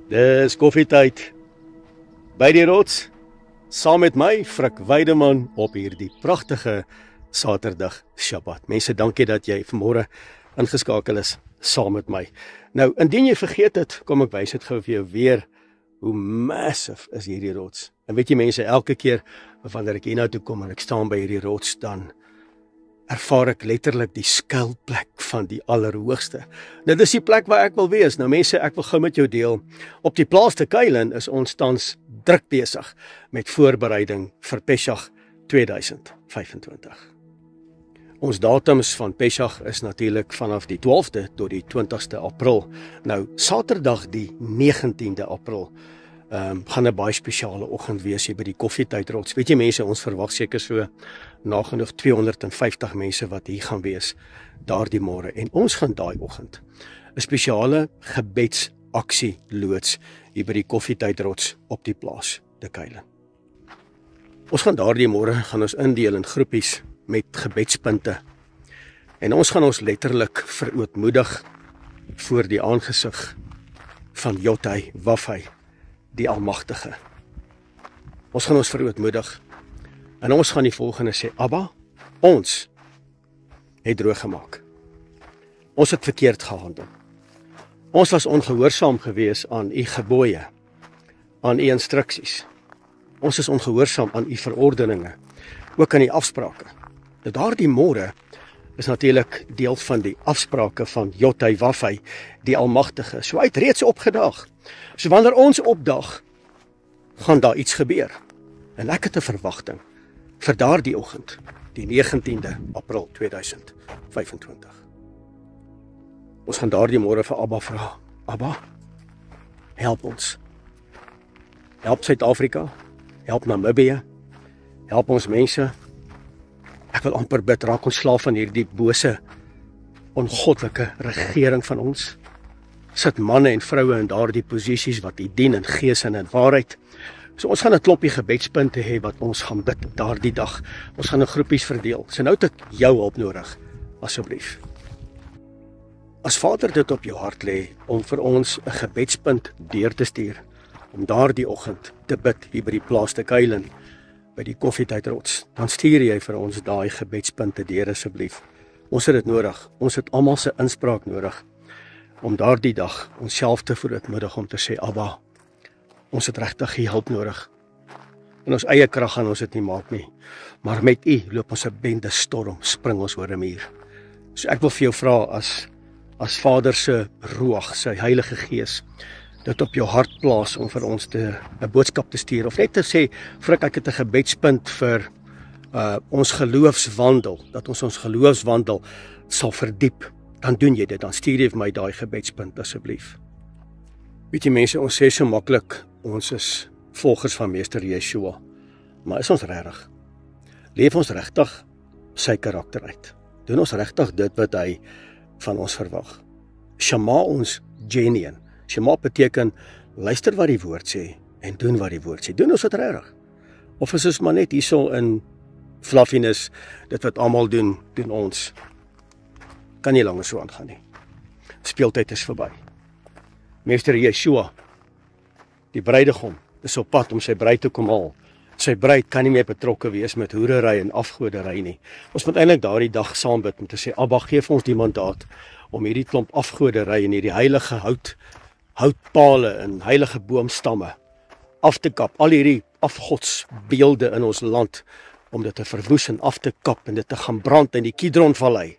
Dis koffietyd by die rots, saam met my, Frik Weideman, op hierdie pragtige Saterdag Shabbat. Mense, dankie dat jy vanmôre ingeskakel is saam met my. Nou, indien jy vergeet het, kom ek wys dit gou vir jou weer, hoe massive is hierdie rots. En weet jy mense, elke keer wanneer ek hiernatoe kom en ek staan by hierdie rots, dan ervaar ek letterlik die skuilplek van die Allerhoogste. Dit is die plek waar ek wil wees. Nou mense, ek wil gou met jou deel. Op die plaas te Kuilen is ons tans druk besig met voorbereiding vir Pesach 2025. Ons datums van Pesach is natuurlik vanaf die 12de tot die 20ste April. Nou, Saterdag die 19de April gaan 'n baie spesiale oggend wees hier by die koffietydrots. Weet jy mense, ons verwag seker so nagenoeg 250 mense wat hier gaan wees daardie môre. En ons gaan daai oggend 'n spesiale gebedsaksie loods hier by die koffietydrots op die plaas te Kuilen. Ons gaan daardie môre indeel in groepies met gebedspunte. En ons gaan ons letterlik verootmoedig voor die aangesig van Jotai Wafai, die Almagtige. Ons gaan ons verootmoedig en ons gaan die volgende sê: Abba, ons het droog gemaak. Ons het verkeerd gehandel. Ons was ongehoorsaam gewees aan u gebooie, aan u instruksies. Ons is ongehoorsaam aan u verordeninge, ook aan die afsprake. Daardie môre is natuurlik deel van die afsprake van Jotai Wafai, die Almagtige. So hy het reeds opgedaag. So wanneer ons opdag, gaan daar iets gebeur. En ek het 'n verwagting vir daardie oggend, die 19de April 2025. Ons gaan daardie môre vir Abba vra: Abba, help ons. Help Suid-Afrika, help Namibië, help ons mense. Ek wil amper bid, raak ons slaaf van hierdie bose, ongoddelike regering van ons. Sit manne en vroue in daardie posisies wat u dien in gees en in waarheid. So ons gaan 'n klompie gebedspunte hê wat ons gaan bid daardie dag. Ons gaan 'n groepies verdeel. So nou het ek jou hulp nodig, asseblief. As Vader dit op jou hart lê om vir ons 'n gebedspunt deur te stuur, om daardie oggend te bid hier by die plaas te Kuilen, by die koffietydrots, dan stuur jy vir ons daai gebedspunte deur asseblief. Ons het dit nodig. Ons het almal se inspraak nodig om daardie dag onsself te verootmoedig om te sê: Abba, ons het regtig u hulp nodig. In ons eie krag gaan ons dit nie maak nie, maar met u loop ons 'n bende storm, spring ons oor 'n muur. So ek wil vir jou vra, as Vader se Ruach, sy Heilige Gees, dit op jou hart plaas om vir ons 'n boodskap te stuur, of net te sê: Frik, ek het 'n gebedspunt vir ons geloofswandel, dat ons geloofswandel sal verdiep, dan doen jy dit, dan stuur jy vir my daai gebedspunt asseblief. Weet jy mense, ons sê so maklik, ons is volgers van Meester Yeshua, maar is ons regtig? Leef ons regtig sy karakter uit? Doen ons regtig dit wat hy van ons verwag? Shema ons genuine. Shema beteken, luister wat die woord sê, en doen wat die woord sê. Doen ons dit regtig? Of is ons maar net hierso in fluffiness, dit wat almal doen, doen ons? Kan nie langer so aangaan nie. Speeltyd is verby. Meester Yeshua, die bruidegom, is op pad om sy bruid te kom haal. Sy bruid kan nie meer betrokke wees met hoerery en afgodery nie. Ons moet eintlik daardie dag saam bid om te sê: Abba, gee vir ons die mandaat om hierdie klomp afgodery en hierdie heilige houtpale en heilige boomstamme af te kap. Al hierdie afgodsbeelde in ons land, om dit te verwoes en af te kap en dit te gaan brand in die Kidronvallei.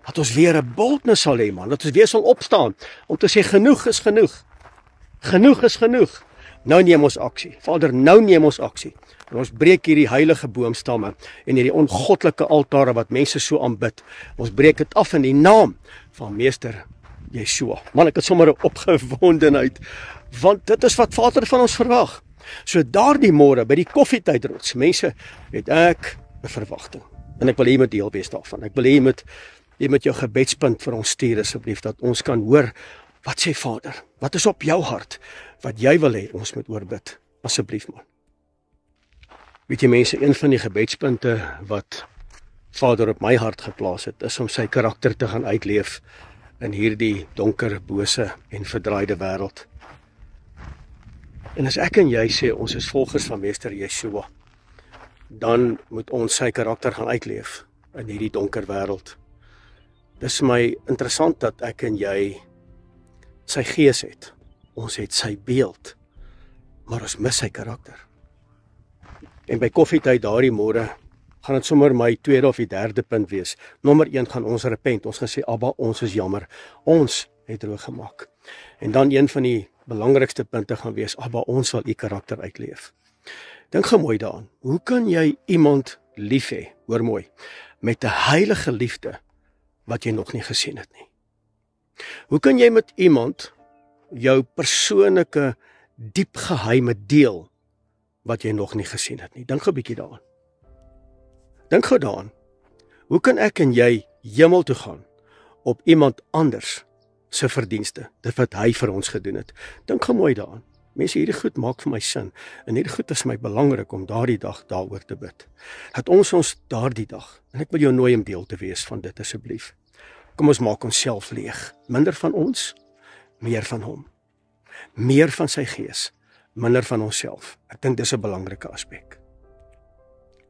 Dat ons weer 'n boldness sal hê, man, dat ons weer sal opstaan om te sê: genoeg is genoeg. Genoeg is genoeg. Nou neem ons aksie. Vader, nou neem ons aksie. En ons breek hierdie heilige boomstamme en hierdie ongoddelike altare wat mense so aanbid. Ons breek dit af in die naam van Meester Yeshua. Man, ek het sommer 'n opgewondenheid, want dit is wat Vader van ons verwag. So daardie môre by die koffietydrots, mense, het ek 'n verwagting. En ek wil hê met deel wees daarvan. Ek wil hê met jou gebedspunt vir ons stuur asseblief, dat ons kan hoor, wat sê Vader? Wat is op jou hart? Wat jy wil hê ons moet oorbid? Asseblief man. Weet jy mense, een van die gebedspunte wat Vader op my hart geplaas het, is om sy karakter te gaan uitleef in hierdie donker, bose en verdraaide wêreld. En as ek en jy sê ons is volgers van Meester Yeshua, dan moet ons sy karakter gaan uitleef in hierdie donker wêreld. Dis my interessant dat ek en jy sy gees het. Ons het sy beeld, maar ons mis sy karakter. En by koffietyd daardie môre gaan dit sommer my tweede of die derde punt wees. Nommer 1 gaan ons repent. Ons gaan sê, Abba, ons is jammer. Ons het droog gemaak. En dan een van die belangrikste punte gaan wees, Abba, ons sal u karakter uitleef. Dink gou mooi daaraan. Hoe kan jy iemand lief hê, hoor mooi, met 'n heilige liefde wat jy nog nie gesien het nie? Hoe kan jy met iemand jou persoonlike diep geheime deel wat jy nog nie gesien het nie? Dink gou 'n bietjie daaraan. Dink gou daaraan. Hoe kan ek en jy hemel toe gaan op iemand anders se verdienste, dit wat hy vir ons gedoen het? Dink gou mooi daaraan. Mense, hierdie goed maak vir my sin, en hierdie goed is my belangrik om daardie dag daaroor te bid. Dat ons daardie dag, en ek wil jou nooi om deel te wees van dit asseblief. Kom ons maak onsself leeg. Minder van ons, meer van hom. Meer van sy gees, minder van onsself. Ek dink dis 'n belangrike aspek.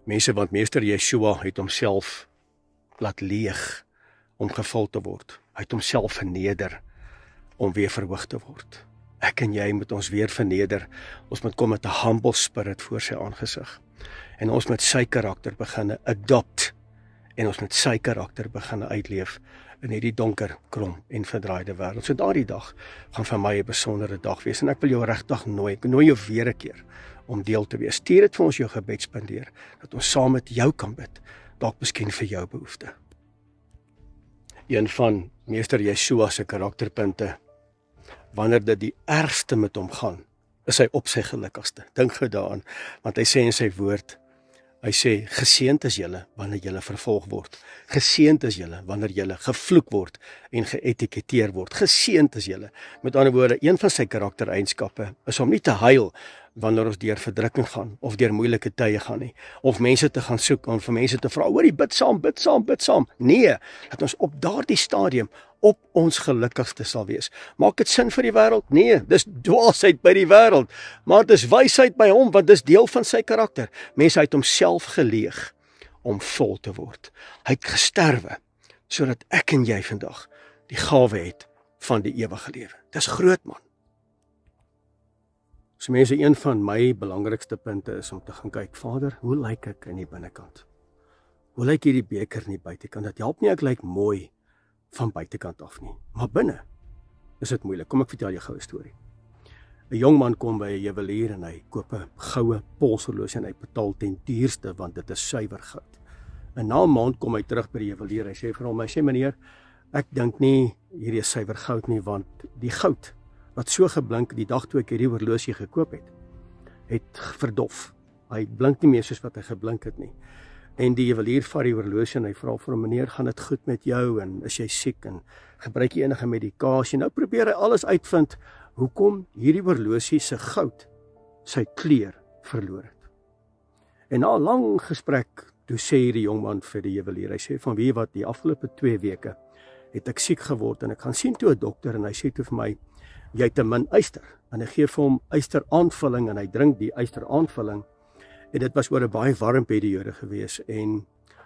Mense, want Meester Yeshua het homself laat leeg om gevul te word. Hy het homself verneder om weer verhoog te word. Ek en jy moet ons weer verneder. Ons moet kom met 'n humble spirit voor sy aangesig. En ons moet sy karakter begin adopt. En ons moet sy karakter begin uitleef in hierdie donker, krom en verdraaide wêreld. So daardie dag gaan vir my 'n besondere dag wees. En ek wil jou regtig nooi. Ek nooi jou weer 'n keer om deel te wees. Stuur dit vir ons jou gebed spandeer, dat ons saam met jou kan bid. Dalk miskien vir jou behoefte. Een van Meester Yeshua se karakterpunte, wanneer dit die ergste met hom gaan, is hy op sy gelukkigste. Dink gou daaraan, want hy sê in sy woord, hy sê, geseënd is julle wanneer julle vervolg word. Geseënd is julle wanneer julle gevloek word en geetiketeer word. Geseënd is julle. Met ander woorde, een van sy karaktereienskappe is om nie te huil wanneer ons deur verdrukking gaan, of deur moeilike tye gaan nie, of mense te gaan soek, om vir mense te vra, hoorie, bid saam, bid saam, bid saam. Nee, dat ons op daardie stadium op ons gelukkigste sal wees. Maak dit sin vir die wêreld? Nee, dis dwaasheid by die wêreld, maar dis wysheid by hom, want dis deel van sy karakter. Mense, hy het homself geleeg om vol te word. Hy het gesterwe, sodat ek en jy vandag die gawe het van die ewige lewe. Dis groot, man. So mense, een van my belangrikste punte is om te gaan kyk, Vader, hoe lyk ek in die binnekant? Hoe lyk hierdie beker in die buitekant? Dat help nie ek lyk mooi van buitekant af nie, maar binne is dit moeilik. Kom ek vertel jou gou 'n storie. 'n Jong man kom by 'n juwelier en hy koop 'n goue polshorlosie en hy betaal ten duurste want dit is suiwer goud. En na 'n maand kom hy terug by die juwelier. Hy sê vir hom, meneer, ek dink nie hierdie is suiwer goud nie, want die goud wat so geblink die dag toe ek hierdie horlosie gekoop het verdof. Hy blink nie meer soos wat hy geblink het nie. En die juwelier vat die horlosie en hy vra vir hom, meneer, gaan dit goed met jou en is jy siek en gebruik jy enige medikasie? Nou probeer hy alles uitvind hoekom hierdie horlosie se goud sy kleur verloor het. En na 'n lang gesprek, toe sê hierdie jongman vir die juwelier, hy sê van wie wat die afgelope 2 weke het ek siek geword en ek gaan sien toe 'n dokter en hy sê toe vir my, jy het te min yster. En hy gee vir hom yster aanvulling en hy drink die yster aanvulling. En dit was oor 'n baie warm periode gewees en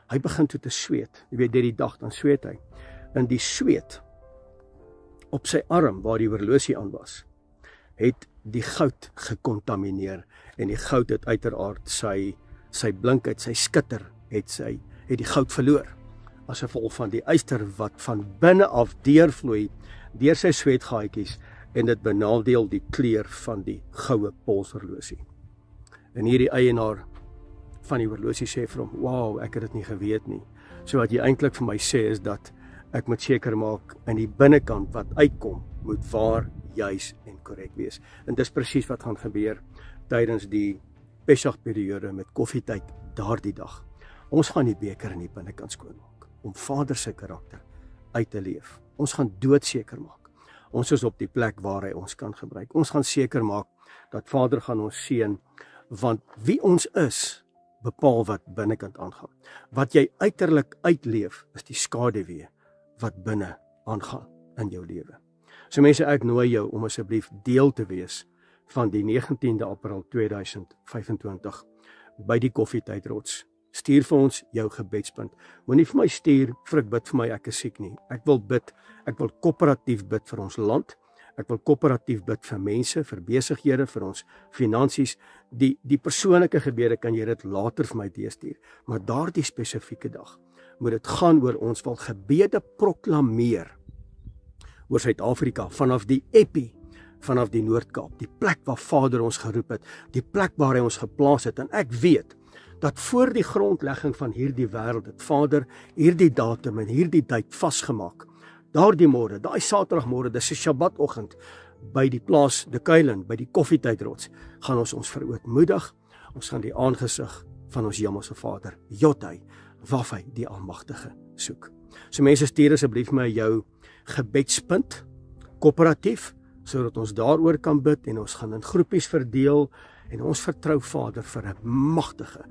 hy begin toe te sweet. Jy weet, die dag dan sweet hy. En die sweet op sy arm waar die horlosie aan was, het die goud gekontamineer en die goud het uiteraard sy blinkheid, sy skitter het die goud verloor. As gevolg van die yster wat van binne af deurvloei deur sy sweetgaatjies en dit benadeel die kleur van die goue polshorlosie. En hierdie eienaar van die horlosie sê vir hom, wow, ek het dit nie geweet nie. So wat jy eintlik vir my sê is dat ek moet seker maak in die binnekant wat uitkom, moet waar, juis en korrek wees. En dis presies wat gaan gebeur tydens die Pesachperiode met koffietyd daardie dag. Ons gaan die beker in die binnekant skoonmaak, om Vader se karakter uit te leef. Ons gaan doodseker maak. Ons is op die plek waar hy ons kan gebruik. Ons gaan seker maak dat Vader gaan ons seën, want wie ons is, bepaal wat binnekant aangaan. Wat jy uiterlik uitleef, is die skaduwee wat binne aangaan in jou lewe. So mense, ek nooi jou om asseblief deel te wees van die 19de April 2025 by die Koffietydrots. Stuur vir ons jou gebedspunt. Moenie vir my stuur, Frik, bid vir my, ek is siek nie. Ek wil bid, ek wil koöperatief bid vir ons land. Ek wil koöperatief bid vir mense, vir besighede, vir ons finansies. Die persoonlike gebede kan jy dit later vir my deurstuur. Maar daardie spesifieke dag moet dit gaan oor ons wil gebede proklameer oor Suid-Afrika vanaf die epi, vanaf die Noord-Kaap, die plek waar Vader ons geroep het, die plek waar hy ons geplaas het. En ek weet dat voor die grondlegging van hierdie wêreld het Vader hierdie datum en hierdie tyd vasgemaak. Daardie môre, daai Saterdagmôre, dis 'n Shabbatoggend by die plaas De Kuilen, by die Koffietydrots, gaan ons verootmoedig. Ons gaan die aangesig van ons Hemelse Vader, Jotai, Wafai, die Almagtige, soek. So mense, stuur asseblief my jou gebedspunt, koöperatief, sodat ons daaroor kan bid en ons gaan in groepies verdeel en ons vertrou Vader vir 'n magtige,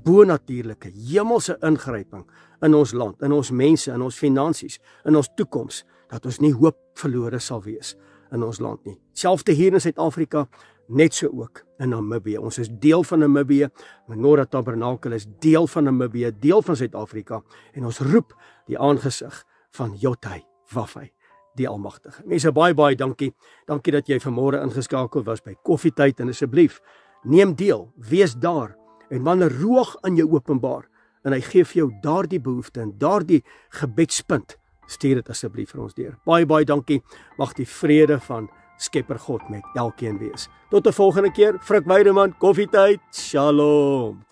bonatuurlike, hemelse ingryping in ons land, in ons mense, in ons finansies, in ons toekoms, dat ons nie hoop verlore sal wees in ons land nie. Selfs hier in Suid-Afrika, net so ook in Namibië. Ons is deel van Namibië, Menorah Tabernakel is deel van Namibië, deel van Suid-Afrika, en ons roep die aangesig van Jotai, Wafai, die Almagtige. Mense, baie dankie. Dankie dat jy vanmôre ingeskakel was by Koffietyd, en asseblief, neem deel, wees daar, en wanneer Ruach aan jou openbaar, en hy gee vir jou daardie behoefte en daardie gebedspunt, stuur dit asseblief vir ons deur. Baie dankie. Mag die vrede van Skepper God met elkeen wees. Tot 'n volgende keer. Frik Weideman, Koffietyd. Shalom.